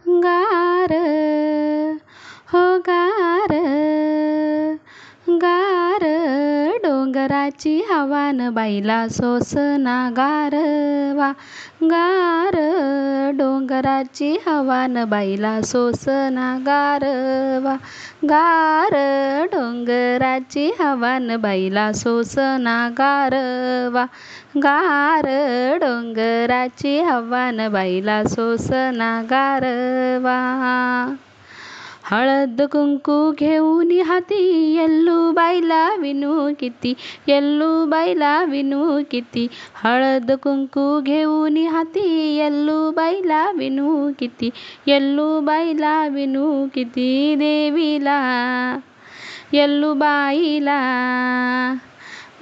गार हो गार गार डोंगराची हवान बाईला सोसना गारवा गार डोंगराची हवान बाईला सोसना गारवा गार डोंगराची हवान बाईला सोसना गारवा गार डोंगराची हवान बाईला सोसना गारवा हळद कुंकू घेऊन हाती येल्लूबाईला विनू किती येल्लूबाईला विनू किती हळद कुंकू घेऊन हाती येल्लूबाईला विनू किती येल्लूबाईला विनू किती देवीला येल्लूबाईला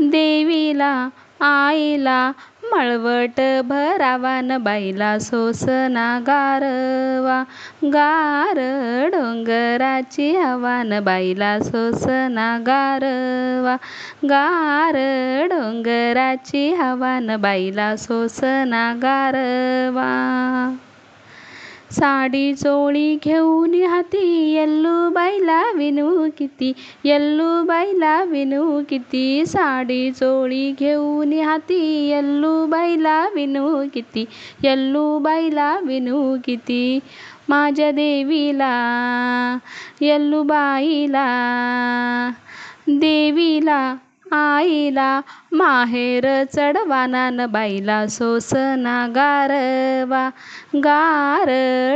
देवीला आईला मळवट भरावान बाईला सोसना गारवा गार डोंगराची हवान बाईला सोसना गारवा गार डोंगराची हवान बाईला सोसना गारवा साडी चोळी घेऊन हाती येल्लूबाईला विनू किती येल्लूबाईला विनू किती साडी चोळी घेऊन हाती येल्लूबाईला विनू किती येल्लूबाईला विनू किती माझ्या देवीला येल्लूबाईला देवीला आईला माहेर चढवानान बाईला सोसना गारवा गार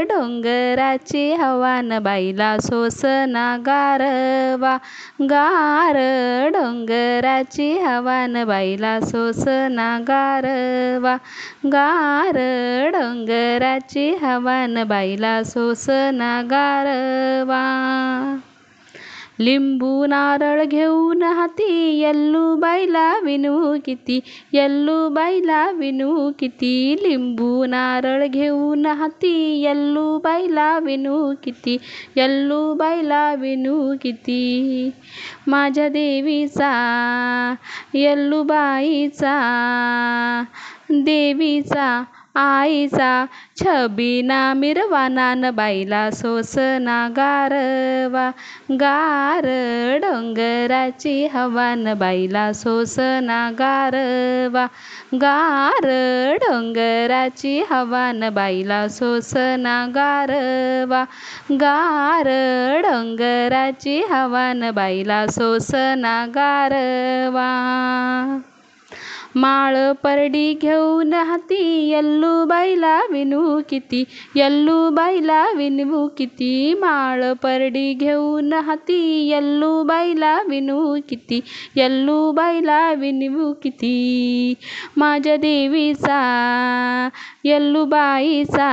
डोंगराची हवान बाईला सोसना गारवा गार डोंगराची हवान बाईला सोसना गारवा गार डोंगराची हवान बाईला सोसना गारवा लिंबू नारळ घेऊन हाती येल्लूबाईला विनू किती येल्लूबाईला विनू किती लिंबू नारळ घेऊन हाती येल्लूबाईला विनू किती येल्लूबाईला विनू किती माझ्या देवीचा येल्लूबाईचा देवीचा आईचा छबिना मिरवानान बाईला सोसना गारवा गार डोंगराची हवान बाईला सोसना गारवा गार डोंगराची हवान बाईला सोसना गारवा गार डोंगराची हवान बाईला सोसना गारवा माळ परडी घेऊन हाती येल्लूबाईला विनू किती येल्लूबाईला विनू किती माळ परडी घेऊन हाती येल्लूबाईला विनू किती येल्लूबाईला विनू किती माझ्या देवीचा येल्लूबाईचा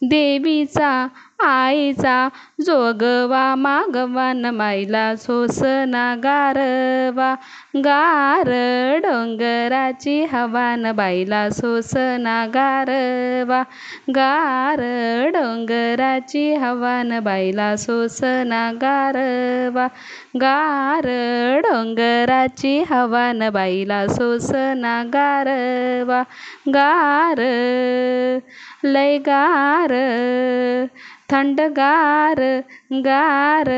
देवीचा आईचा जोगवा मागवान माईला सोसना गारवा गार डोंगराची हवान बाईला सोसना गारवा गार डोंगराची हवान बाईला सोसना गारवा गार डोंगराची हवान बाईला सोसना गारवा गार लय गार थंडगार गार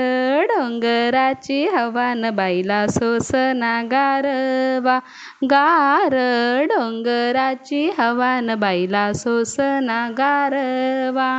डोंगराची हवान बाईला सोसना गारवा गार डोंगराची हवान बाईला सोसना गारवा